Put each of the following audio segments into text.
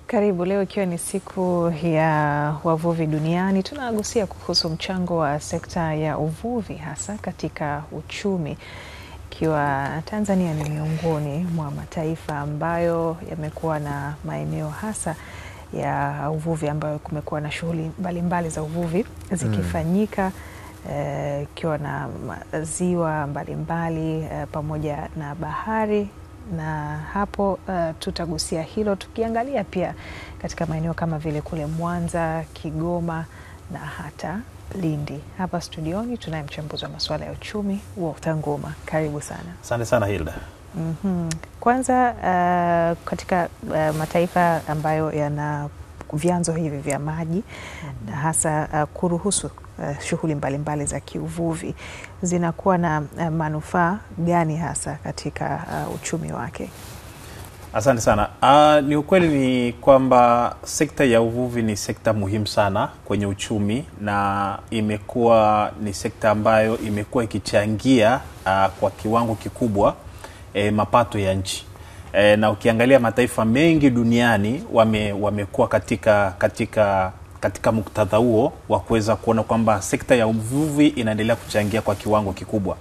Karibu. Leo ikiwa ni siku ya wavuvi duniani, tunagusia kuhusu mchango wa sekta ya uvuvi hasa katika uchumi, ikiwa Tanzania ni miongoni mwa mataifa ambayo yamekuwa na maeneo hasa ya uvuvi ambayo kumekuwa na shughuli mbalimbali za uvuvi zikifanyika, ikiwa na ziwa mbalimbali pamoja na bahari. Na hapo tutagusia hilo tukiangalia pia katika maeneo kama vile kule Mwanza, Kigoma na hata Lindi. Hapa studioni tunaye mchambuzi wa masuala ya uchumi, Walter Nguma. Karibu sana. Asante sana Hilda. Kwanza katika mataifa ambayo yana vyanzo hivi vya maji na hasa kuruhusu shughuli mbalimbali za kiuvuvi, zinakuwa na manufaa gani hasa katika uchumi wake? Asante sana. Ni ukweli ni kwamba sekta ya uvuvi ni sekta muhimu sana kwenye uchumi, na imekuwa ni sekta ambayo imekuwa ikichangia kwa kiwango kikubwa mapato ya nchi. Na ukiangalia mataifa mengi duniani wamekuwa katika muktadha huo wa kuweza kuona kwamba sekta ya uvuvi inaendelea kuchangia kwa kiwango kikubwa.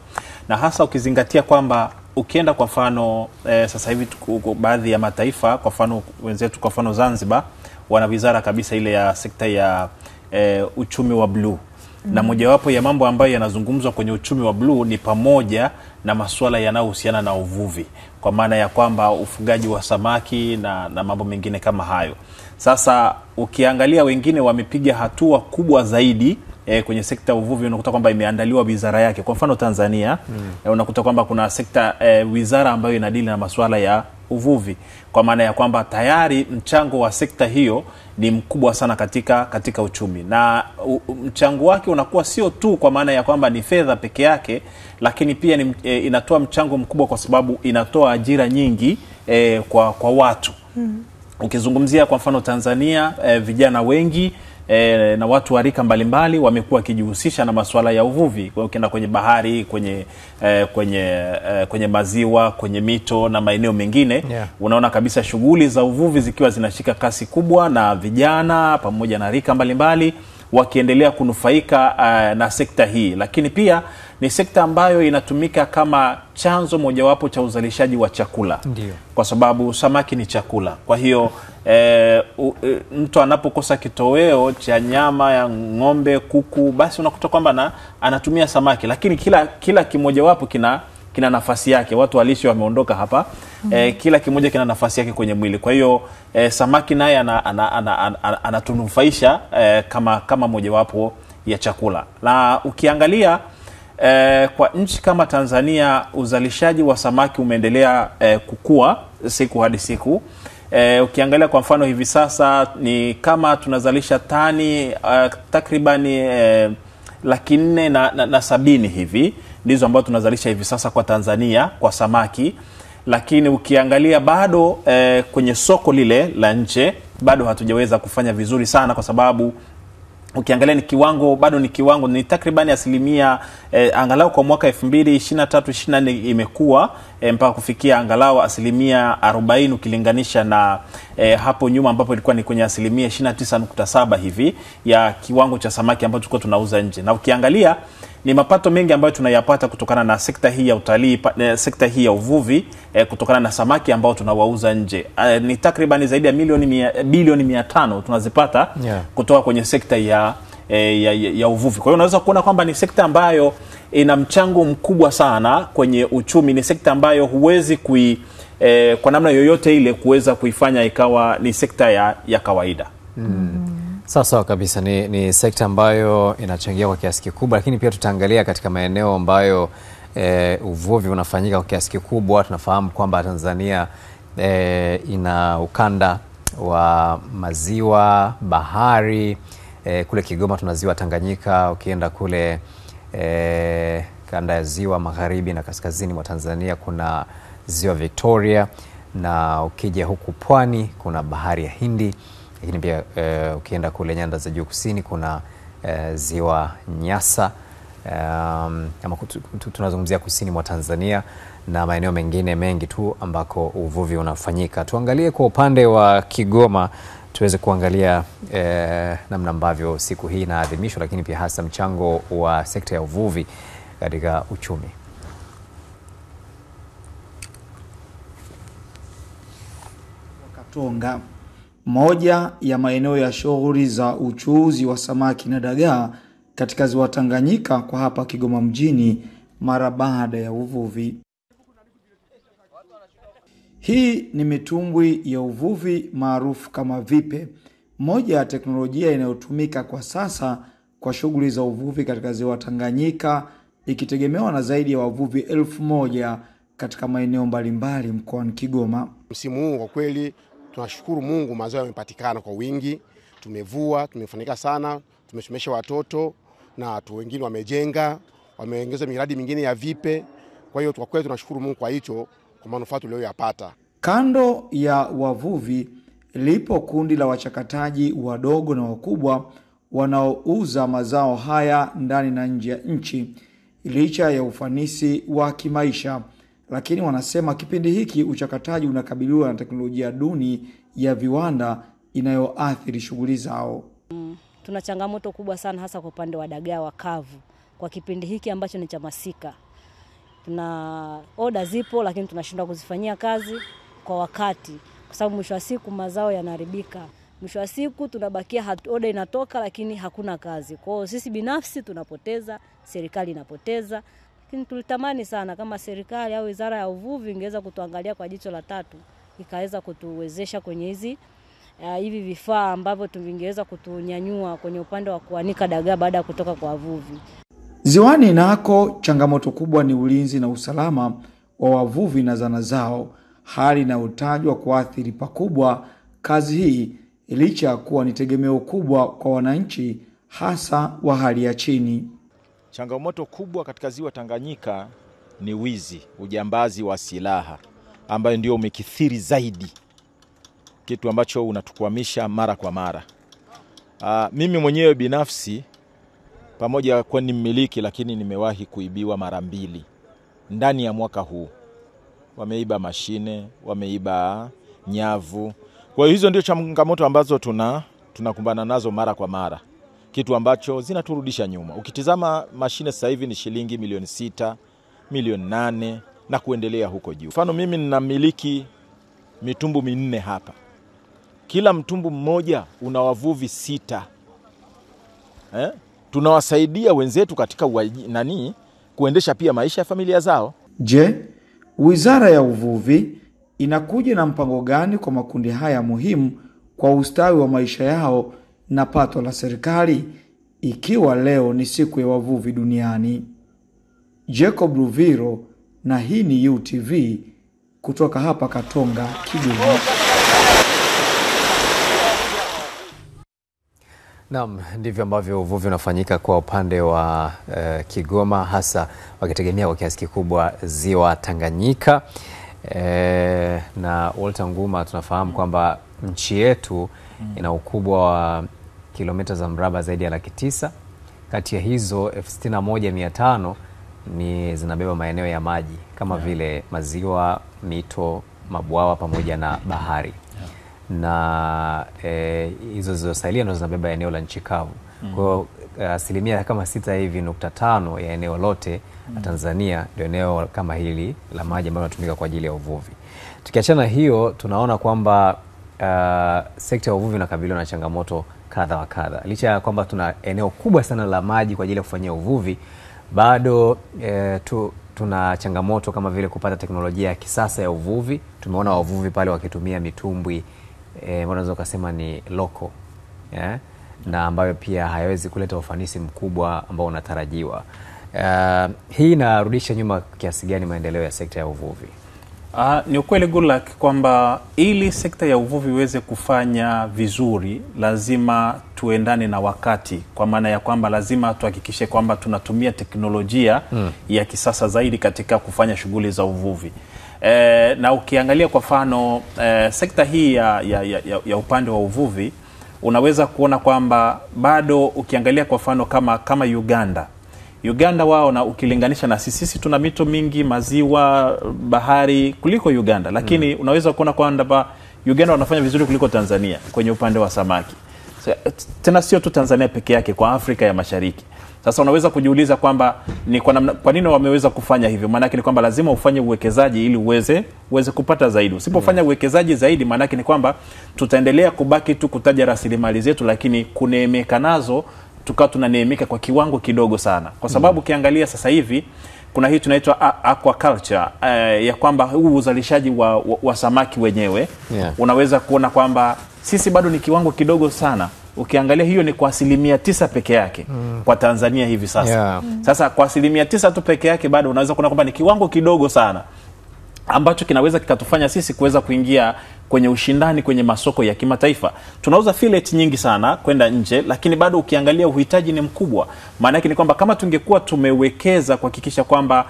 Na hasa ukizingatia kwamba ukienda kwa mfano sasa hivi baadhi ya mataifa, kwa mfano wenzetu, kwa mfano Zanzibar, wana wizara kabisa ile ya sekta ya uchumi wa blue. Na mojawapo ya mambo ambayo yanazungumzwa kwenye uchumi wa blue ni pamoja na masuala yanayohusiana na uvuvi, kwa maana ya kwamba ufugaji wa samaki na mambo mengine kama hayo. Sasa ukiangalia wengine wamepiga hatua kubwa zaidi kwenye sekta ya uvuvi, unakuta kwamba imeandaliwa wizara yake. Kwa mfano Tanzania, unakuta kwamba kuna sekta wizara ambayo inadili na masuala ya uvuvi, kwa maana ya kwamba tayari mchango wa sekta hiyo ni mkubwa sana katika uchumi. Na mchango wake unakuwa sio tu kwa maana ya kwamba ni fedha peke yake, lakini pia inatoa mchango mkubwa kwa sababu inatoa ajira nyingi kwa watu. Ukizungumzia kwa mfano Tanzania, vijana wengi na watu wa rika mbalimbali wamekuwa wakijihusisha na masuala ya uvuvi. Kwa ukienda kwenye bahari, kwenye maziwa, kwenye mito na maeneo mengine, unaona kabisa shughuli za uvuvi zikiwa zinashika kasi kubwa, na vijana pamoja na rika mbalimbali wakiendelea kunufaika na sekta hii. Lakini pia ni sekta ambayo inatumika kama chanzo mojawapo cha uzalishaji wa chakula. Ndiyo. Kwa sababu samaki ni chakula. Kwa hiyo mtu anapokosa kitoweo cha nyama ya ng'ombe, kuku, basi unakuta kwamba anatumia samaki. Lakini kila kimojawapo kina nafasi yake. Watu walishi wameondoka hapa. Kila kimoja kina nafasi yake kwenye mwili. Kwa hiyo samaki naye anatunufaisha kama mojawapo ya chakula. Na ukiangalia kwa nchi kama Tanzania, uzalishaji wa samaki umeendelea kukua siku hadi siku. Ukiangalia kwa mfano hivi sasa ni kama tunazalisha tani takribani 470,000 hivi, ndizo ambazo tunazalisha hivi sasa kwa Tanzania kwa samaki. Lakini ukiangalia bado kwenye soko lile la nje bado hatujaweza kufanya vizuri sana, kwa sababu ukiangalia ni takribani asilimia angalau kwa mwaka 2023-24 imekuwa mpaka kufikia angalau asilimia 40 ukilinganisha na hapo nyuma ambapo ilikuwa ni kwenye asilimia 29.7 hivi ya kiwango cha samaki ambacho tulikuwa tunauza nje. Na ukiangalia ni mapato mengi ambayo tunayapata kutokana na sekta hii ya utalii, sekta hii ya uvuvi, kutokana na samaki ambao tunawauza nje. Ni takriban zaidi ya bilioni 500 tunazipata kutoka kwenye sekta ya uvuvi. Kwa hiyo unaweza kuona kwamba ni sekta ambayo ina mchango mkubwa sana kwenye uchumi. Ni sekta ambayo huwezi kwa namna yoyote ile kuweza kuifanya ikawa ni sekta ya kawaida. Sawa kabisa, ni sekta ambayo inachangia kwa kiasi kikubwa, lakini pia tutaangalia katika maeneo ambayo uvuvi unafanyika kwa kiasi kikubwa. Tunafahamu kwamba Tanzania ina ukanda wa maziwa, bahari, kule Kigoma tuna ziwa Tanganyika. Ukienda kule kanda ya ziwa magharibi na kaskazini mwa Tanzania kuna ziwa Victoria, na ukija huku pwani kuna bahari ya Hindi. Lakini pia ukienda kule nyanda za juu kusini kuna ziwa Nyasa, kama tunazungumzia kusini mwa Tanzania na maeneo mengine mengi tu ambako uvuvi unafanyika. Tuangalie kwa upande wa Kigoma, tuweze kuangalia namna ambavyo siku hii inaadhimishwa, lakini pia hasa mchango wa sekta ya uvuvi katika uchumi. Katonga, moja ya maeneo ya shughuli za uchuuzi wa samaki na dagaa katika ziwa Tanganyika kwa hapa Kigoma mjini mara baada ya uvuvi. Hii ni mitumbwi ya uvuvi maarufu kama vipe, moja ya teknolojia inayotumika kwa sasa kwa shughuli za uvuvi katika ziwa Tanganyika, ikitegemewa na zaidi ya wavuvi 1000 katika maeneo mbalimbali mkoani Kigoma. Msimu huu kwa kweli tunashukuru Mungu, mazao yamepatikana kwa wingi. Tumevua, tumefanika sana, tumesomesha watoto na watu wengine wamejenga, wameongeza miradi mingine ya vipe. Kwa hiyo kwa kweli tunashukuru Mungu kwa hicho, kwa manufaa tuliyoyapata. Kando ya wavuvi lipo kundi la wachakataji wadogo na wakubwa wanaouza mazao haya ndani na nje ya nchi, licha ya ufanisi wa kimaisha. Lakini wanasema kipindi hiki uchakataji unakabiliwa na teknolojia duni ya viwanda inayoathiri shughuli zao. Tuna changamoto kubwa sana hasa kwa upande wa dagaa wakavu kwa kipindi hiki ambacho ni cha masika. Tuna oda zipo, lakini tunashindwa kuzifanyia kazi kwa wakati kwa sababu mwisho wa siku mazao yanaharibika. Mwisho wa siku tunabakia oda inatoka lakini hakuna kazi. Kwa hiyo sisi binafsi tunapoteza, serikali inapoteza. Lakini tulitamani sana kama serikali au Wizara ya Uvuvi ingeweza kutuangalia kwa jicho la tatu, ikaweza kutuwezesha kwenye hivi vifaa ambavyo tungeweza kutunyanyua kwenye upande wa kuanika dagaa baada ya kutoka kwa wavuvi. Ziwani nako changamoto kubwa ni ulinzi na usalama wa wavuvi na zana zao, hali inayotajwa kuathiri pakubwa kazi hii, licha ya kuwa ni tegemeo kubwa kwa wananchi hasa wa hali ya chini. Changamoto kubwa katika ziwa Tanganyika ni wizi, ujambazi wa silaha ambayo ndio umekithiri zaidi, kitu ambacho unatukwamisha mara kwa mara. Mimi mwenyewe binafsi pamoja kwa ni mmiliki, lakini nimewahi kuibiwa mara 2 ndani ya mwaka huu. Wameiba mashine, wameiba nyavu. Kwa hiyo hizo ndio changamoto ambazo tunakumbana nazo mara kwa mara, kitu ambacho zinaturudisha nyuma. Ukitizama mashine sasa hivi ni shilingi milioni 6, milioni 8 na kuendelea huko juu. Mfano mimi ninamiliki mitumbu 4 hapa. Kila mtumbu mmoja una wavuvi 6. Tunawasaidia wenzetu katika kuendesha pia maisha ya familia zao. Je, Wizara ya Uvuvi inakuja na mpango gani kwa makundi haya muhimu kwa ustawi wa maisha yao na pato la serikali, ikiwa leo ni siku ya wavuvi duniani? Jacob Ruviro, na hii ni UTV kutoka hapa Katonga, Kigoma. Naam, ndivyo ambavyo uvuvi unafanyika kwa upande wa Kigoma, hasa wakitegemea kwa kiasi kikubwa ziwa Tanganyika. Na Walter Nguma, tunafahamu kwamba nchi yetu ina ukubwa wa kilomita za mraba zaidi ya 900. Kati ya hizo 61,500 ni zinabeba maeneo ya maji kama vile maziwa, mito, mabwawa pamoja na bahari. Na hizo zilizosalia ndo zinabeba eneo la nchi kavu. Kwa hiyo asilimia kama 6.5 ya eneo lote la Tanzania ndio eneo kama hili la maji ambayo yanatumika kwa ajili ya uvuvi. Tukiachana hiyo, tunaona kwamba sekta ya uvuvi inakabiliwa na changamoto kadha wa kadha. Licha ya kwamba tuna eneo kubwa sana la maji kwa ajili ya kufanyia uvuvi, bado tuna changamoto kama vile kupata teknolojia ya kisasa ya uvuvi. Tumeona wavuvi pale wakitumia mitumbwi unaweza kusema ni loko, na ambayo pia hayawezi kuleta ufanisi mkubwa ambao unatarajiwa. Hii inarudisha nyuma kiasi gani maendeleo ya sekta ya uvuvi? Ni ukweli Goodluck kwamba ili sekta ya uvuvi iweze kufanya vizuri lazima tuendane na wakati, kwa maana ya kwamba lazima tuhakikishe kwamba tunatumia teknolojia ya kisasa zaidi katika kufanya shughuli za uvuvi. Na ukiangalia kwa mfano sekta hii ya upande wa uvuvi, unaweza kuona kwamba bado ukiangalia kwa mfano kama Uganda wao, na ukilinganisha na sisi tuna mito mingi, maziwa, bahari kuliko Uganda, lakini unaweza kuona kwamba Uganda wanafanya vizuri kuliko Tanzania kwenye upande wa samaki. Tena sio tu Tanzania peke yake, kwa Afrika ya Mashariki. Sasa unaweza kujiuliza kwamba ni kwa nini wameweza kufanya hivyo? Maana yake ni kwamba lazima ufanye uwekezaji ili uweze kupata zaidi. Usipofanya uwekezaji zaidi, maana yake ni kwamba tutaendelea kubaki tu kutaja rasilimali zetu, lakini kuneemeka nazo tukao tunaneemeka kwa kiwango kidogo sana. Kwa sababu ukiangalia sasa hivi kuna hii tunaitwa aquaculture, ya kwamba huu uzalishaji wa samaki wenyewe, unaweza kuona kwamba sisi bado ni kiwango kidogo sana. Ukiangalia hiyo ni kwa 9% peke yake kwa Tanzania hivi sasa. Sasa kwa 9% tu peke yake bado unaweza kuona kwamba ni kiwango kidogo sana ambacho kinaweza kikatufanya sisi kuweza kuingia kwenye ushindani kwenye masoko ya kimataifa. Tunauza fillet nyingi sana kwenda nje, lakini bado ukiangalia uhitaji ni mkubwa. Maana yake ni kwamba kama tungekuwa tumewekeza kuhakikisha kwamba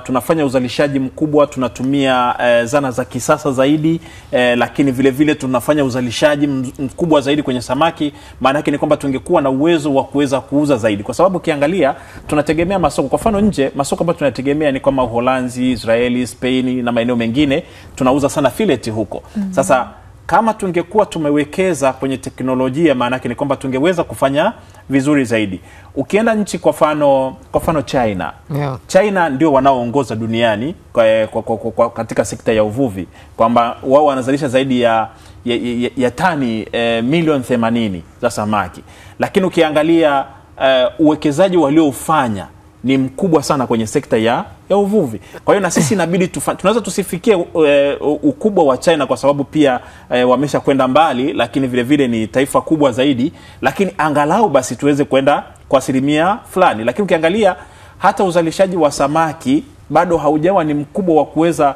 tunafanya uzalishaji mkubwa, tunatumia zana za kisasa zaidi, lakini vile vile tunafanya uzalishaji mkubwa zaidi kwenye samaki, maana yake ni kwamba tungekuwa na uwezo wa kuweza kuuza zaidi. Kwa sababu ukiangalia tunategemea masoko, kwa mfano nje, masoko ambayo tunategemea ni kama Uholanzi, Israeli, Spain na maeneo mengine, tunauza sana fillet huko. Sasa kama tungekuwa tumewekeza kwenye teknolojia, maana yake ni kwamba tungeweza kufanya vizuri zaidi. Ukienda nchi kwa mfano China. China ndio wanaoongoza duniani katika sekta ya uvuvi, kwamba wao wanazalisha zaidi ya tani milioni 80 za samaki. Lakini ukiangalia uwekezaji walioufanya ni mkubwa sana kwenye sekta ya uvuvi. Kwa hiyo na sisi inabidi tunaweza tusifikie ukubwa wa China, kwa sababu pia wamesha kwenda mbali, lakini vile vile ni taifa kubwa zaidi, lakini angalau basi tuweze kwenda kwa asilimia fulani. Lakini ukiangalia hata uzalishaji wa samaki bado haujawa ni mkubwa wa kuweza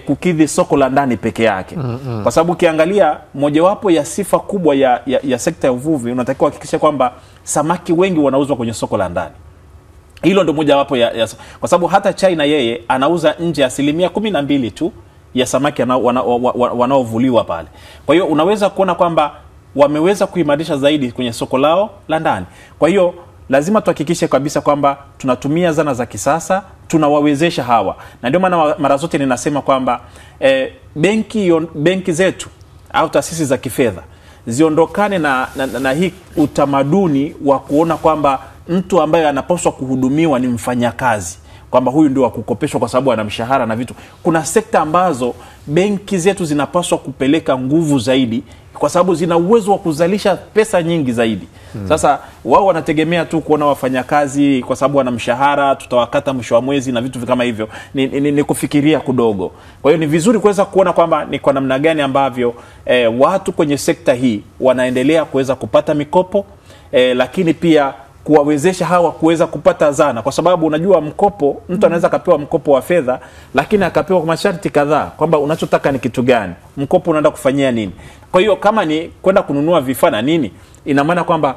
kukidhi soko la ndani peke yake. Kwa sababu ukiangalia mojawapo ya sifa kubwa ya sekta ya uvuvi, unatakiwa kuhakikisha kwamba samaki wengi wanauzwa kwenye soko la ndani. Hilo ndio moja wapo kwa sababu hata China yeye anauza nje 12% tu ya samaki wanaovuliwa pale. Kwa hiyo unaweza kuona kwamba wameweza kuimarisha zaidi kwenye soko lao la ndani. Kwa hiyo lazima tuhakikishe kabisa kwamba tunatumia zana za kisasa, tunawawezesha hawa. Na ndio maana mara zote ninasema kwamba benki zetu au taasisi za kifedha ziondokane na hii utamaduni wa kuona kwamba mtu ambaye anapaswa kuhudumiwa ni mfanyakazi, kwamba huyu ndio wa kukopeshwa kwa sababu ana mshahara na vitu. Kuna sekta ambazo benki zetu zinapaswa kupeleka nguvu zaidi, kwa sababu zina uwezo wa kuzalisha pesa nyingi zaidi. Sasa wao wanategemea tu kuona wafanyakazi kwa sababu wana mshahara, tutawakata mwisho wa mwezi na vitu kama hivyo. Ni kufikiria kidogo. Kwa hiyo ni vizuri kuweza kuona kwamba ni kwa namna gani ambavyo watu kwenye sekta hii wanaendelea kuweza kupata mikopo, lakini pia kuwawezesha hawa kuweza kupata zana, kwa sababu unajua mkopo, mtu anaweza kapewa mkopo wa fedha, lakini akapewa kwa masharti kadhaa kwamba unachotaka ni kitu gani, mkopo unaenda kufanyia nini. Kwa hiyo kama ni kwenda kununua vifaa na nini, ina maana kwamba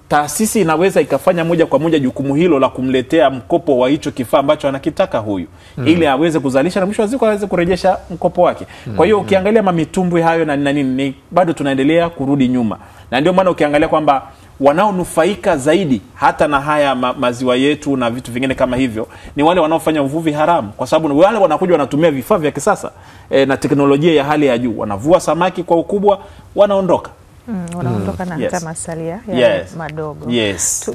taasisi inaweza ikafanya moja kwa moja jukumu hilo la kumletea mkopo wa hicho kifaa ambacho anakitaka huyu, ili aweze kuzalisha na mwisho wa siku aweze kurejesha mkopo wake. Kwa hiyo ukiangalia mamitumbwi hayo na nini, bado tunaendelea kurudi nyuma. Na ndio maana ukiangalia kwamba wanaonufaika zaidi hata na haya maziwa yetu na vitu vingine kama hivyo ni wale wanaofanya uvuvi haramu, kwa sababu wale wanakuja wanatumia vifaa vya kisasa na teknolojia ya hali ya juu, wanavua samaki kwa ukubwa, wanaondoka. Wanaondoka na hata masalia madogo.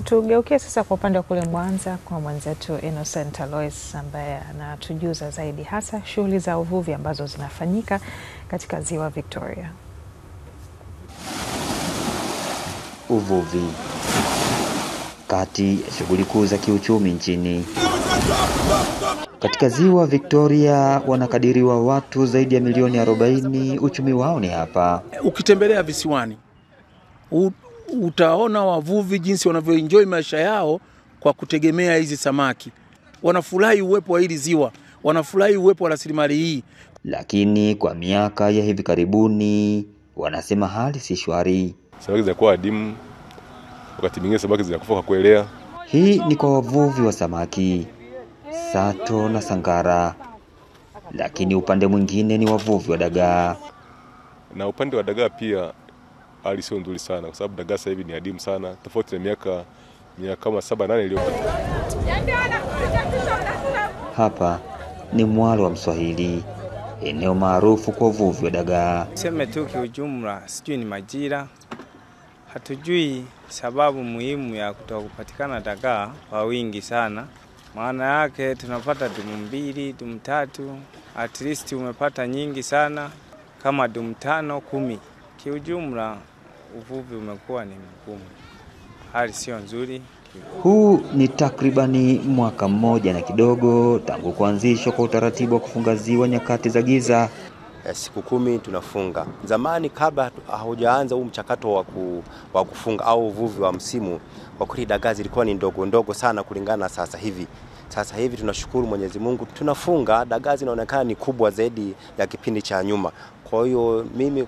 Tugeukie sasa kwa upande wa kule Mwanza kwa mwenzetu Innocent Alois ambaye anatujuza zaidi hasa shughuli za uvuvi ambazo zinafanyika katika Ziwa Victoria. Uvuvi kati ya shughuli kuu za kiuchumi nchini. Katika Ziwa Victoria wanakadiriwa watu zaidi ya milioni 40. Uchumi wao ni hapa. Ukitembelea visiwani utaona wavuvi jinsi wanavyoenjoy maisha yao kwa kutegemea hizi samaki. Wanafurahi uwepo wa hili ziwa, wanafurahi uwepo wa rasilimali hii. Lakini kwa miaka ya hivi karibuni wanasema hali si shwari. Samaki zinakuwa adimu, wakati mwingine samaki zinakufa kwa kuelea. Hii ni kwa wavuvi wa samaki, sato na sangara. Lakini upande mwingine ni wavuvi wa dagaa. Na upande wa dagaa pia hali sio nzuri sana, kwa sababu dagaa sasa hivi ni adimu sana, tofauti na miaka kama 7-8 iliyopita. Hapa ni mwalo wa Mswahili, eneo maarufu kwa uvuvi wa dagaa. Sema tu kiujumla, sijui ni majira. Hatujui sababu muhimu ya kutokupatikana dagaa kwa wingi sana. Maana yake tunapata dumu 2, dumu 3, at least umepata nyingi sana kama dumu 5, 10. Kiujumla uvuvi umekuwa ni mgumu. Hali sio nzuri. Huu ni takribani mwaka mmoja na kidogo tangu kuanzishwa kwa utaratibu wa kufunga ziwa nyakati za giza. Siku 10 tunafunga. Zamani kabla haujaanza huu mchakato wa kufunga au uvuvi wa msimu, kwa kweli dagaa zilikuwa ni ndogo sana kulingana na sasa hivi. Sasa hivi tunashukuru Mwenyezi Mungu, tunafunga dagaa zinaonekana ni kubwa zaidi ya kipindi cha nyuma. Kwa hiyo mimi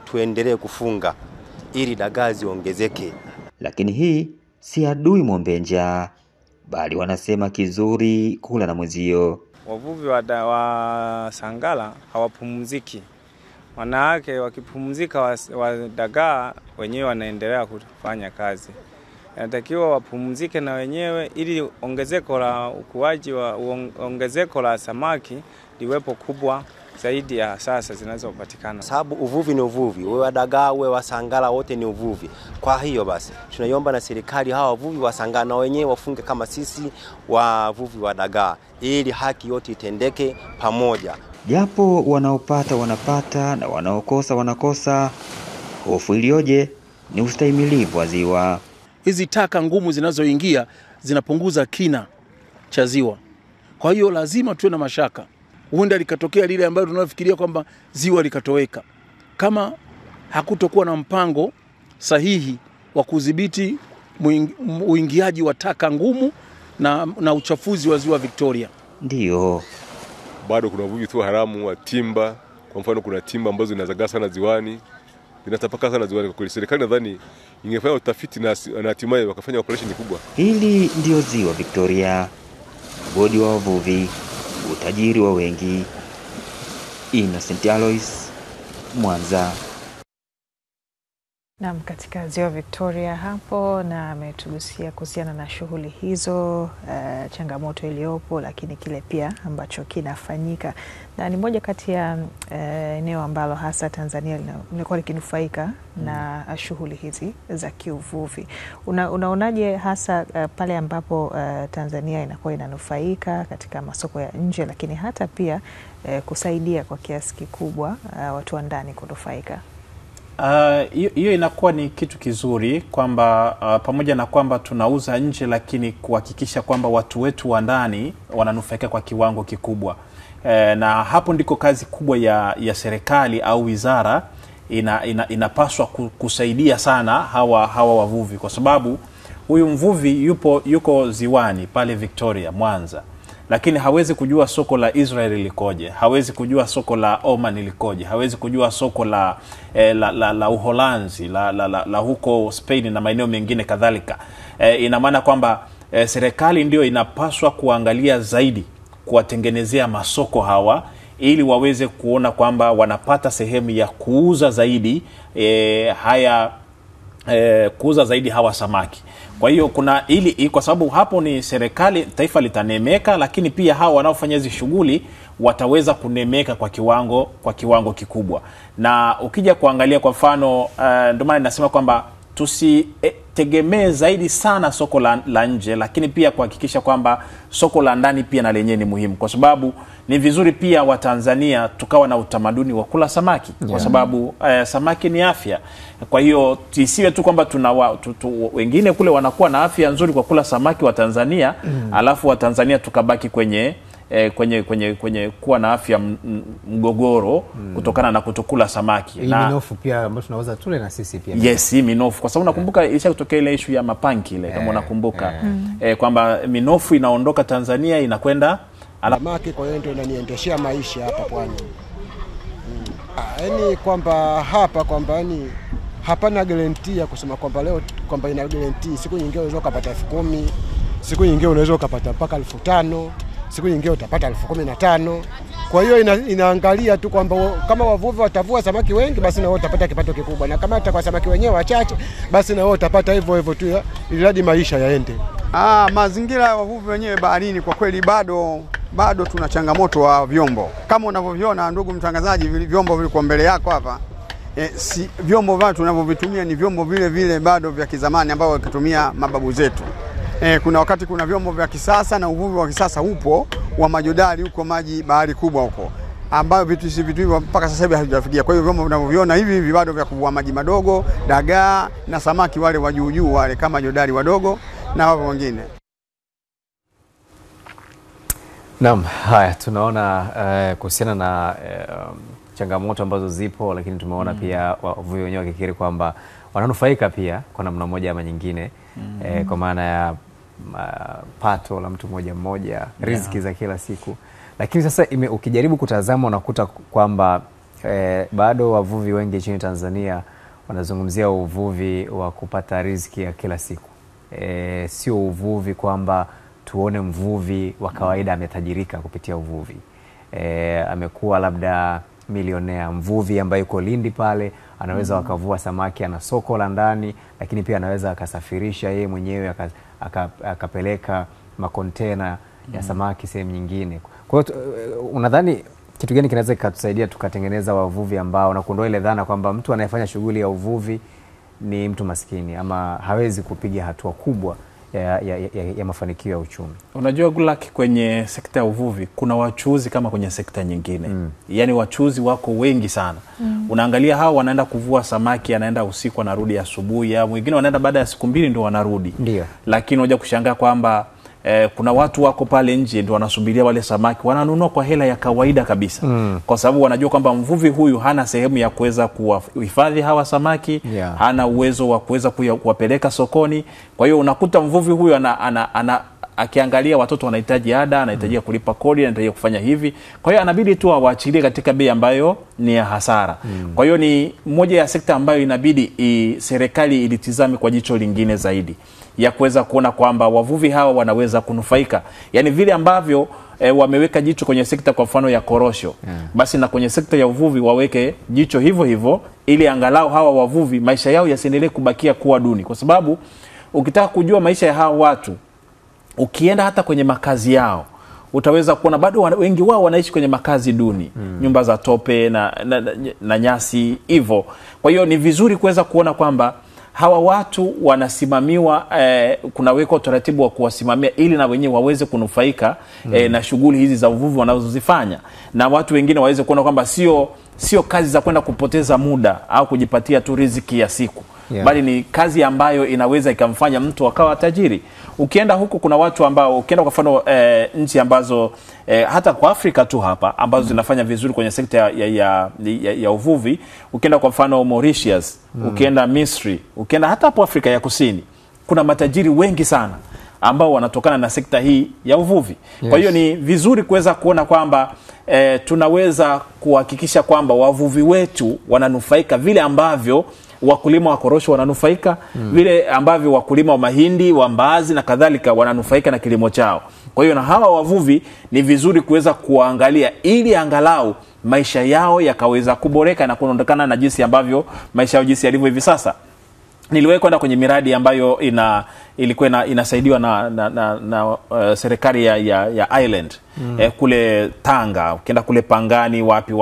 tuendelee kufunga ili dagaa ziongezeke. Lakini hii si adui mwombe njaa, bali wanasema kizuri kula na mwezio. Wavuvi wa Sangala hawapumziki. Wanawake wakipumzika wa dagaa wenyewe wanaendelea kufanya kazi. Inatakiwa wapumzike na wenyewe ili ongezeko la ukuaji ongezeko la samaki liwepo kubwa zaidi ya sasa zinazopatikana. Sababu uvuvi ni uvuvi, wewe wa dagaa, wewe wa Sangala, wote ni uvuvi. Kwa hiyo basi tunaiomba na serikali hawa wavuvi wa Sangala na wenyewe wafunge kama sisi wavuvi wa dagaa ili haki yote itendeke pamoja. Japo wanaopata wanapata na wanaokosa wanakosa, hofu iliyoje ni ustahimilivu wa ziwa. Hizi taka ngumu zinazoingia zinapunguza kina cha ziwa. Kwa hiyo lazima tuwe na mashaka. Huenda likatokea lile ambalo tunafikiria kwamba ziwa likatoweka. Kama hakutokuwa na mpango sahihi wa kudhibiti uingiaji wa taka ngumu na uchafuzi wa ziwa Victoria. Ndiyo. Bado kuna uvuvi tu haramu wa timba. Kwa mfano kuna timba ambazo zinazagaa sana ziwani. Zinatapaka sana ziwani. Kwa kweli serikali nadhani ingefanya utafiti na hatimaye wakafanya operation kubwa. Hili ndio ziwa Victoria, mgodi wa wavuvi, utajiri wa wengi. Innocent Alois, Mwanza. Naam, katika ziwa Victoria hapo, na ametugusia kuhusiana na shughuli hizo, changamoto iliyopo, lakini kile pia ambacho kinafanyika. Na ni moja kati ya eneo ambalo hasa Tanzania limekuwa likinufaika na shughuli hizi za kiuvuvi. Unaonaje hasa pale ambapo Tanzania inakuwa inanufaika katika masoko ya nje, lakini hata pia kusaidia kwa kiasi kikubwa watu wa ndani kunufaika? Hiyo inakuwa ni kitu kizuri kwamba pamoja na kwamba tunauza nje, lakini kuhakikisha kwamba watu wetu wa ndani wananufaika kwa kiwango kikubwa. Na hapo ndiko kazi kubwa ya serikali au wizara inapaswa kusaidia sana hawa wavuvi, kwa sababu huyu mvuvi yuko ziwani pale Victoria, Mwanza, lakini hawezi kujua soko la Israel likoje, hawezi kujua soko la Oman likoje, hawezi kujua soko la Uholanzi, la huko Spain na maeneo mengine kadhalika. Ina maana kwamba serikali ndio inapaswa kuangalia zaidi, kuwatengenezea masoko hawa ili waweze kuona kwamba wanapata sehemu ya kuuza zaidi kuuza zaidi hawa samaki. Kwa hiyo kuna kwa sababu hapo ni serikali, taifa litanemeka, lakini pia hawa wanaofanya hizo shughuli wataweza kunemeka kwa kiwango kikubwa. Na ukija kuangalia kwa mfano, ndio maana ninasema kwamba tusitegemee zaidi sana soko la nje, lakini pia kuhakikisha kwamba soko la ndani pia na lenyewe ni muhimu, kwa sababu ni vizuri pia wa Tanzania tukawa na utamaduni wa kula samaki, kwa sababu samaki ni afya. Kwa hiyo isiwe tu kwamba wengine kule wanakuwa na afya nzuri kwa kula samaki wa Tanzania, alafu wa Tanzania tukabaki kwenye kuwa na afya mgogoro kutokana na kutokula samaki. Na minofu pia ambayo tunaweza tule na sisi pia. Yes, hii minofu, kwa sababu nakumbuka ilishakutokea ile issue ya mapanki ile, kama unakumbuka, kwamba minofu inaondoka Tanzania inakwenda samaki, kwa hiyo ndio inaniendeshea maisha hapa pwani. Yaani kwamba hapa kwamba yani hapana guarantee ya kusema kwamba leo kwamba ina guarantee siku nyingine unaweza kupata 10,000, siku nyingine unaweza kupata mpaka 5,000, siku nyingine utapata 15,000. Kwa hiyo inaangalia tu kwamba kama wavuvi watavua samaki wengi, basi na wao utapata kipato kikubwa, na kama atakuwa samaki wenyewe wachache, basi na wao utapata hivyo hivyo tu, ili hadi maisha yaende. Mazingira ya wavuvi wenyewe baharini kwa kweli bado tuna changamoto wa vyombo. Kama unavyoviona ndugu mtangazaji, vyombo vilikuwa mbele yako hapa. Vyombo vile tunavyovitumia ni vyombo vile bado vya kizamani ambao wakitumia mababu zetu. Kuna wakati kuna vyombo vya kisasa na uvuvi wa kisasa upo wa majodari huko maji bahari kubwa huko, ambayo vitu hivyo mpaka sasa hivi havijafikia. Kwa hiyo vyombo vinavyoviona hivi bado vya kuvua maji madogo, dagaa na samaki wale wa juu wale kama jodari wadogo na wao wengine. Naam, haya tunaona kuhusiana na changamoto ambazo zipo, lakini tumeona pia wavuvi wenyewe wakikiri kwamba wananufaika pia kwa namna moja ama nyingine, kwa maana ya pato la mtu mmoja, riziki za kila siku. Lakini sasa ukijaribu kutazama unakuta kwamba bado wavuvi wengi nchini Tanzania wanazungumzia uvuvi wa kupata riziki ya kila siku. Sio uvuvi kwamba tuone mvuvi wa kawaida ametajirika kupitia uvuvi. Amekuwa labda milionea. Mvuvi ambaye yuko Lindi pale anaweza wakavua samaki, ana soko la ndani, lakini pia anaweza akasafirisha yeye mwenyewe akapeleka makontena ya samaki sehemu nyingine. Kwa hiyo unadhani kitu gani kinaweza kutusaidia tukatengeneza wavuvi ambao na kuondoa ile dhana kwamba mtu anayefanya shughuli ya uvuvi ni mtu maskini ama hawezi kupiga hatua kubwa ya mafanikio ya uchumi? Unajua Gulak, kwenye sekta ya uvuvi kuna wachuuzi kama kwenye sekta nyingine. Yaani wachuuzi wako wengi sana. Unaangalia hao wanaenda kuvua samaki, anaenda usiku anarudi asubuhi, ya mwingine wanaenda baada ya siku 2 ndio wanarudi. Ndio. Lakini unaja kushangaa kwamba kuna watu wako pale nje ndio wanasubiria wale samaki, wananunua kwa hela ya kawaida kabisa. Kwa sababu wanajua kwamba mvuvi huyu hana sehemu ya kuweza kuhifadhi hawa samaki, hana uwezo wa kuweza kuwapeleka sokoni. Kwa hiyo unakuta mvuvi huyu akiangalia watoto wanahitaji ada, anahitaji kulipa kodi, anahitaji kufanya hivi. Kwa hiyo anabidi tu awaachilie katika bei ambayo ni ya hasara. Kwa hiyo ni moja ya sekta ambayo inabidi serikali ilitizame kwa jicho lingine zaidi, ya kuweza kuona kwamba wavuvi hawa wanaweza kunufaika. Yaani vile ambavyo wameweka jicho kwenye sekta kwa mfano ya korosho, basi na kwenye sekta ya uvuvi waweke jicho hivyo ili angalau hawa wavuvi maisha yao yasiendelee kubakia kuwa duni. Kwa sababu ukitaka kujua maisha ya hawa watu, ukienda hata kwenye makazi yao utaweza kuona bado wengi wao wanaishi kwenye makazi duni, nyumba za tope na nyasi hivyo. Kwa hiyo ni vizuri kuweza kuona kwamba hawa watu wanasimamiwa, kunawekwa utaratibu wa kuwasimamia ili na wenyewe waweze kunufaika na shughuli hizi za uvuvi wanazozifanya, na watu wengine waweze kuona kwamba sio kazi za kwenda kupoteza muda au kujipatia tu riziki ya siku, bali ni kazi ambayo inaweza ikamfanya mtu akawa tajiri. Ukienda huku kuna watu ambao, ukienda kwa mfano nchi ambazo hata kwa Afrika tu hapa ambazo zinafanya vizuri kwenye sekta ya uvuvi, ukienda kwa mfano Mauritius, ukienda Misri, ukienda hata hapo Afrika ya Kusini, kuna matajiri wengi sana ambao wanatokana na sekta hii ya uvuvi. Kwa hiyo ni vizuri kuweza kuona kwamba tunaweza kuhakikisha kwamba wavuvi wetu wananufaika vile ambavyo wakulima wa korosho wananufaika, vile ambavyo wakulima wa mahindi, wa mbaazi na kadhalika wananufaika na kilimo chao. Kwa hiyo na hawa wavuvi ni vizuri kuweza kuangalia ili angalau maisha yao yakaweza kuboreka na kuondokana na jinsi ambavyo maisha yao jinsi yalivyo hivi sasa. Niliwahi kwenda kwenye miradi ambayo ilikuwa inasaidiwa na serikali ya Island kule Tanga, ukienda kule Pangani wapi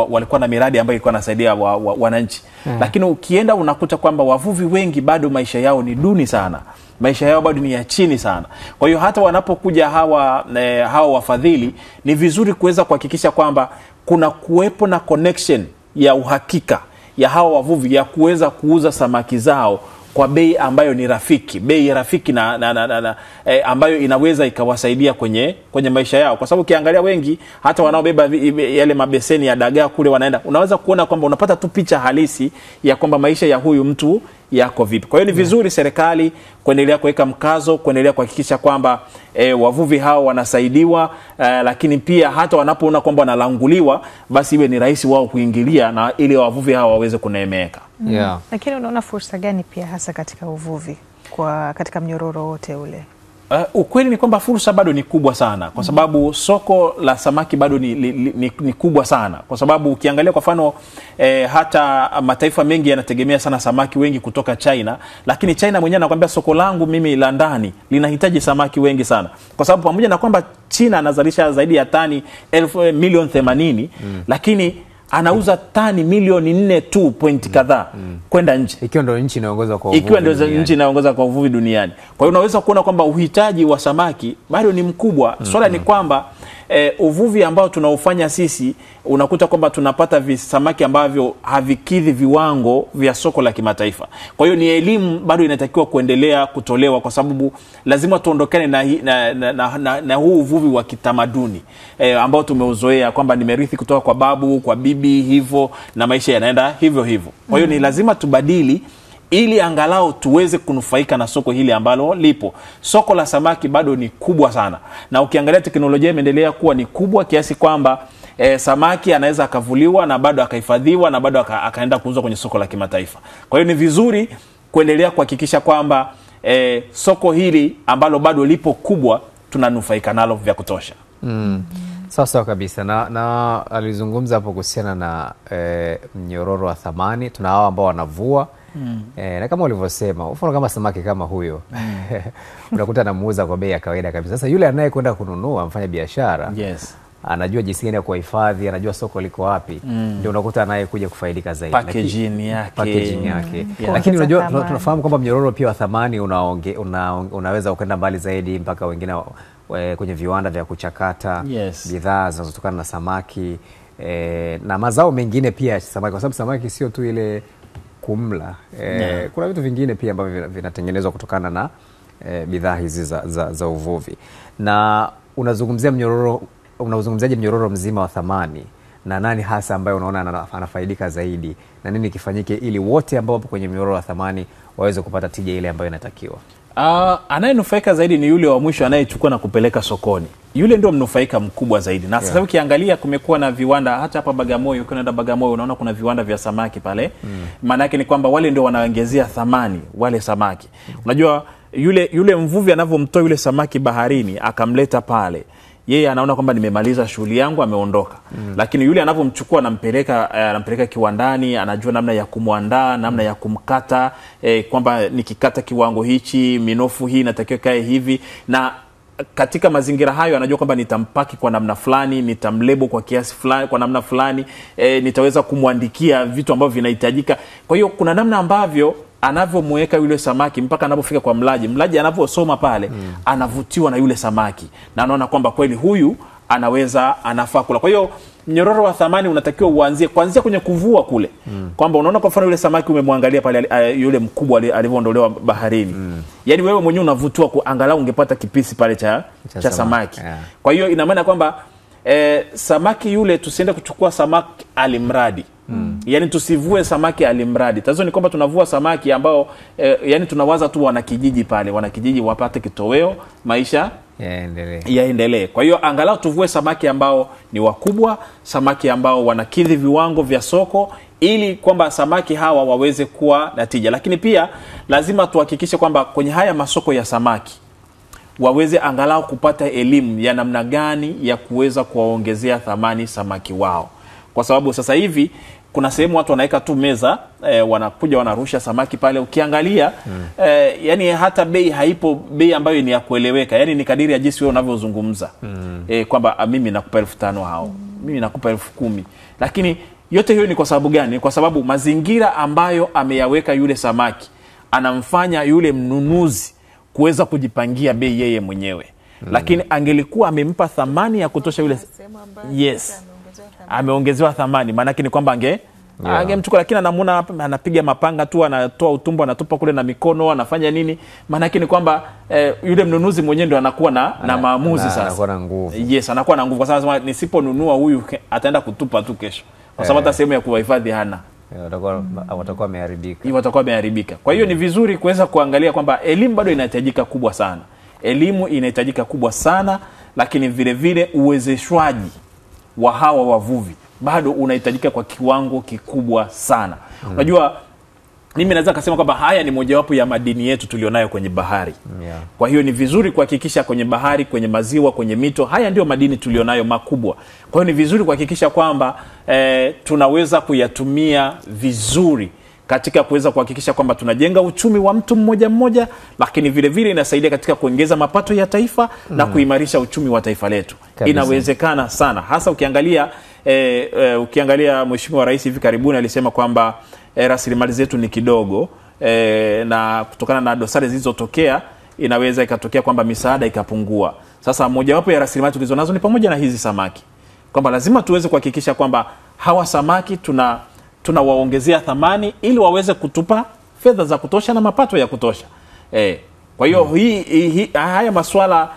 walikuwa na miradi ambayo ilikuwa inasaidia wananchi. Lakini ukienda unakuta kwamba wavuvi wengi bado maisha yao ni duni sana. Maisha yao bado ni ya chini sana. Kwa hiyo hata wanapokuja hawa wafadhili, ni vizuri kuweza kuhakikisha kwamba kuna kuwepo na connection ya uhakika ya hawa wavuvi ya kuweza kuuza samaki zao kwa bei ambayo ni rafiki, bei rafiki ambayo inaweza ikawasaidia kwenye maisha yao. Kwa sababu ukiangalia wengi hata wanaobeba yale mabeseni ya dagaa kule wanaenda, unaweza kuona kwamba unapata tu picha halisi ya kwamba maisha ya huyu mtu yako vipi. Kwa hiyo ni vizuri serikali kuendelea kuweka mkazo, kuendelea kuhakikisha kwamba wavuvi hao wanasaidiwa, lakini pia hata wanapoona kwamba wanalanguliwa, basi iwe ni rahisi wao kuingilia na ili wavuvi hao waweze kuneemeka. Lakini unaona fursa gani pia hasa katika uvuvi katika mnyororo wote ule? Ukweli ni kwamba fursa bado ni kubwa sana, kwa sababu soko la samaki bado ni kubwa sana, kwa sababu ukiangalia kwa mfano hata mataifa mengi yanategemea sana samaki wengi kutoka China, lakini China mwenyewe anakuambia soko langu mimi la ndani linahitaji samaki wengi sana, kwa sababu pamoja na kwamba China anazalisha zaidi ya tani milioni 80, lakini anauza tani milioni 4 tu point kadhaa kwenda nje, ikiwa ndio nchi inaongoza kwa uvuvi duniani. Kwa hiyo unaweza kuona kwamba uhitaji wa samaki bado ni mkubwa. Swala ni kwamba uvuvi ambao tunaufanya sisi, unakuta kwamba tunapata samaki ambavyo havikidhi viwango vya soko la kimataifa. Kwa hiyo ni elimu bado inatakiwa kuendelea kutolewa, kwa sababu lazima tuondokane na huu uvuvi wa kitamaduni ambao tumeuzoea kwamba nimerithi kutoka kwa babu, kwa bibi hivyo, na maisha yanaenda hivyo hivyo. Kwa hiyo ni lazima tubadili ili angalau tuweze kunufaika na soko hili ambalo lipo. Soko la samaki bado ni kubwa sana, na ukiangalia teknolojia imeendelea kuwa ni kubwa kiasi kwamba samaki anaweza akavuliwa na bado akahifadhiwa na bado akaenda kuuzwa kwenye soko la kimataifa. Kwa hiyo ni vizuri kuendelea kuhakikisha kwamba soko hili ambalo bado lipo kubwa tunanufaika nalo vya kutosha. Sawa kabisa. Na alizungumza hapo kuhusiana na mnyororo wa thamani. Tuna hao ambao wanavua na kama ulivyosema, mfano kama samaki kama huyo unakuta anamuuza kwa bei ya kawaida kabisa. Sasa yule anayekwenda kununua, mfanya biashara, anajua jinsi gani ya kuhifadhi, anajua soko liko wapi, ndio unakuta anayekuja kufaidika zaidi. Packaging yake. Lakini unajua tunafahamu kwamba mnyororo pia wa thamani unaweza ukaenda mbali zaidi mpaka wengine kwenye viwanda vya kuchakata bidhaa zinazotokana na samaki na mazao mengine pia samaki, kwa sababu samaki sio tu ile kumla. Kuna vitu vingine pia ambavyo vinatengenezwa kutokana na bidhaa hizi za uvuvi. Na unazungumziaje mnyororo mzima wa thamani, na nani hasa ambaye unaona anafaidika zaidi, na nini kifanyike ili wote ambao wapo kwenye mnyororo wa thamani waweze kupata tija ile ambayo inatakiwa? Anayenufaika zaidi ni yule wa mwisho anayechukua na kupeleka sokoni. Yule ndio mnufaika mkubwa zaidi. Na sasa ukiangalia kumekuwa na viwanda hata hapa Bagamoyo, ukienda Bagamoyo unaona kuna viwanda vya samaki pale. Maana yake ni kwamba wale ndio wanaongezea thamani wale samaki. Unajua yule mvuvi anavyomtoa yule samaki baharini akamleta pale, yeye anaona kwamba nimemaliza shughuli yangu, ameondoka. Lakini yule anavyomchukua anampeleka kiwandani, anajua namna ya kumwandaa, namna ya kumkata, kwamba nikikata kiwango hichi, minofu hii inatakiwa kae hivi, na katika mazingira hayo anajua kwamba nitampaki kwa namna fulani, nitamlebo kwa kiasi fulani, kwa namna fulani, nitaweza kumwandikia vitu ambavyo vinahitajika. Kwa hiyo kuna namna ambavyo anavyomweka yule samaki mpaka anapofika kwa mlaji anavyosoma pale, anavutiwa na yule samaki na anaona kwamba kweli huyu anafaa kula. Kwa hiyo mnyororo wa thamani unatakiwa uanzie kuanzia kwenye kuvua kule. Kwamba unaona kwa mfano yule samaki umemwangalia pale, yule mkubwa alivyoondolewa baharini. Yaani wewe mwenyewe unavutiwa angalau ungepata kipisi pale cha samaki. Kwa hiyo ina maana kwamba samaki yule tusiende kuchukua samaki alimradi. Yaani tusivue samaki alimradi. Tatizo ni kwamba tunavua samaki ambao yani tunawaza tu wanakijiji pale, wanakijiji wapate kitoweo, maisha yaendelee. Kwa hiyo angalau tuvue samaki ambao ni wakubwa, samaki ambao wanakidhi viwango vya soko, ili kwamba samaki hawa waweze kuwa na tija. Lakini pia lazima tuhakikishe kwamba kwenye haya masoko ya samaki waweze angalau kupata elimu ya namna gani ya kuweza kuwaongezea thamani samaki wao. Kwa sababu sasa hivi kuna sehemu watu wanaweka tu meza, wanakuja wanarusha samaki pale, ukiangalia yani hata bei haipo, bei ambayo ni ya kueleweka. Yani ni kadiri ya jinsi wewe unavyozungumza. Kwamba mimi nakupa 5,000 hao, mimi nakupa 10,000. Lakini yote hiyo ni kwa sababu gani? Kwa sababu mazingira ambayo ameyaweka yule samaki anamfanya yule mnunuzi kuweza kujipangia bei yeye mwenyewe. Lakini angelikuwa amempa thamani ya kutosha yule, ameongezewa thamani, maana yake ni kwamba angemchukua, lakini anamuona anapiga mapanga tu, anatoa utumbo, anatupa kule na mikono, anafanya nini, maana yake ni kwamba yule mnunuzi mwenyewe ndio anakuwa na maamuzi sasa. Anakuwa na nguvu. Anakuwa na nguvu, kwa sababu nisiponunua huyu ataenda kutupa tu kesho. Kwa sababu hata sehemu ya kuhifadhi hana. Watakuwa wameharibika. Watakuwa wameharibika. Kwa hiyo ni vizuri kuweza kuangalia kwamba elimu bado inahitajika kubwa sana. Elimu inahitajika kubwa sana, lakini vile vile uwezeshwaji wa hawa wavuvi bado unahitajika kwa kiwango kikubwa sana. Unajua mimi naweza kusema kwamba haya ni mojawapo ya madini yetu tulionayo kwenye bahari. Yeah. Kwa hiyo ni vizuri kuhakikisha kwenye bahari, kwenye maziwa, kwenye mito, haya ndio madini tulionayo makubwa. Kwa hiyo ni vizuri kuhakikisha kwamba tunaweza kuyatumia vizuri katika kuweza kuhakikisha kwamba tunajenga uchumi wa mtu mmoja mmoja, lakini vile vile inasaidia katika kuongeza mapato ya taifa na kuimarisha uchumi wa taifa letu. Inawezekana sana, hasa ukiangalia Mheshimiwa Rais hivi karibuni alisema kwamba rasilimali zetu ni kidogo, na kutokana na dosari zilizotokea inaweza ikatokea kwamba misaada ikapungua. Sasa mojawapo ya rasilimali tulizonazo ni pamoja na hizi samaki, kwamba lazima tuweze kuhakikisha kwamba hawa samaki tunawaongezea thamani ili waweze kutupa fedha za kutosha na mapato ya kutosha. Kwa hiyo haya masuala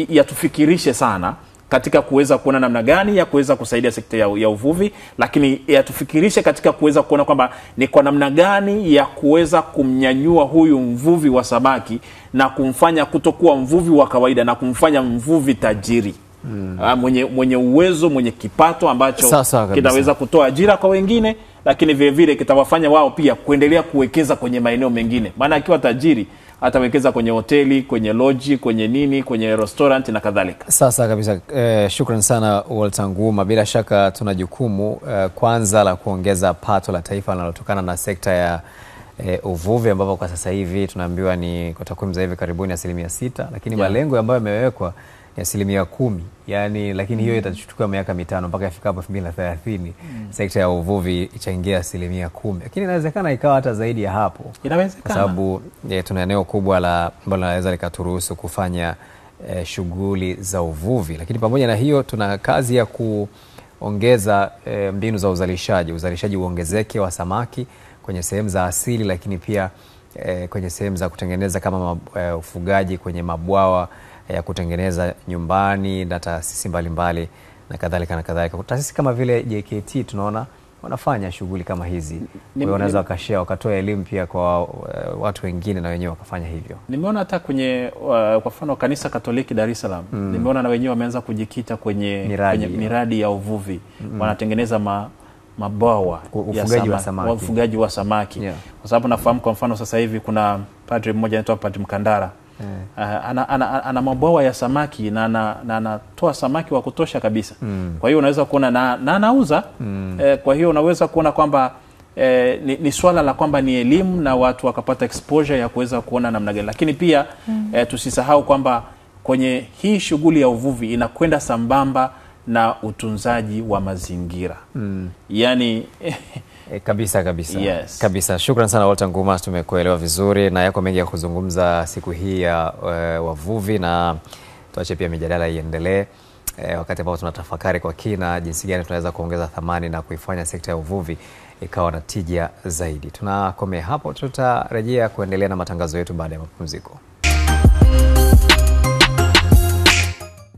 yatufikirishe sana katika kuweza kuona namna gani ya kuweza kusaidia sekta ya uvuvi, lakini yatufikirishe katika kuweza kuona kwamba ni kwa namna gani ya kuweza kumnyanyua huyu mvuvi wa samaki na kumfanya kutokuwa mvuvi wa kawaida na kumfanya mvuvi tajiri. Mwenye uwezo, mwenye kipato ambacho kitaweza kutoa ajira kwa wengine, lakini vile vile kitawafanya wao pia kuendelea kuwekeza kwenye maeneo mengine. Maana akiwa tajiri atawekeza kwenye hoteli, kwenye lodge, kwenye nini, kwenye restaurant na kadhalika. Sasa kabisa, shukrani sana Walter Nguma. Bila shaka tuna jukumu kwanza la kuongeza pato la taifa linalotokana na sekta ya uvuvi, ambapo kwa sasa hivi tunaambiwa ni kwa takwimu za hivi karibuni 6%, lakini malengo ambayo yamewekwa ni 10%. Yani, lakini hiyo itachukua miaka 5 mpaka ifikapo 2030 sekta ya uvuvi ichangia 10%. Lakini inawezekana ikawa hata zaidi ya hapo. Inawezekana. Kwa sababu tuna eneo kubwa la ambalo linaweza likaturuhusu kufanya shughuli za uvuvi. Lakini pamoja na hiyo tuna kazi ya kuongeza mbinu za uzalishaji uongezeke wa samaki kwenye sehemu za asili, lakini pia kwenye sehemu za kutengeneza kama ufugaji kwenye mabwawa ya kutengeneza nyumbani na taasisi mbalimbali na kadhalika na kadhalika. Taasisi kama vile JKT tunaona wanafanya shughuli kama hizi. Wanaweza wakashare, wakatoa elimu pia kwa watu wengine na wenyewe wakafanya hivyo. Nimeona hata kwenye kwa mfano kanisa Katoliki Dar es Salaam, nimeona na wenyewe wameanza kujikita kwenye miradi ya uvuvi. Wanatengeneza mabwawa ya ufugaji wa samaki. Kwa sababu nafahamu kwa mfano sasa hivi kuna padri mmoja anaitwa Padri Mkandara. Ana mabwawa ya samaki na anatoa samaki wa kutosha kabisa. Kwa hiyo unaweza kuona na anauza. Kwa hiyo unaweza kuona kwamba ni swala la kwamba ni elimu na watu wakapata exposure ya kuweza kuona namna gani. Lakini pia tusisahau kwamba kwenye hii shughuli ya uvuvi inakwenda sambamba na utunzaji wa mazingira. Yani kabisa. Yes. Kabisa. Shukrani sana Walter Nguma, tumekuelewa vizuri na yako mengi ya kuzungumza siku hii ya wavuvi, na tuache pia mijadala iendelee wakati ambao tunatafakari kwa kina jinsi gani tunaweza kuongeza thamani na kuifanya sekta ya uvuvi ikawa na tija zaidi. Tunakomea hapo, tutarejea kuendelea na matangazo yetu baada ya mapumziko.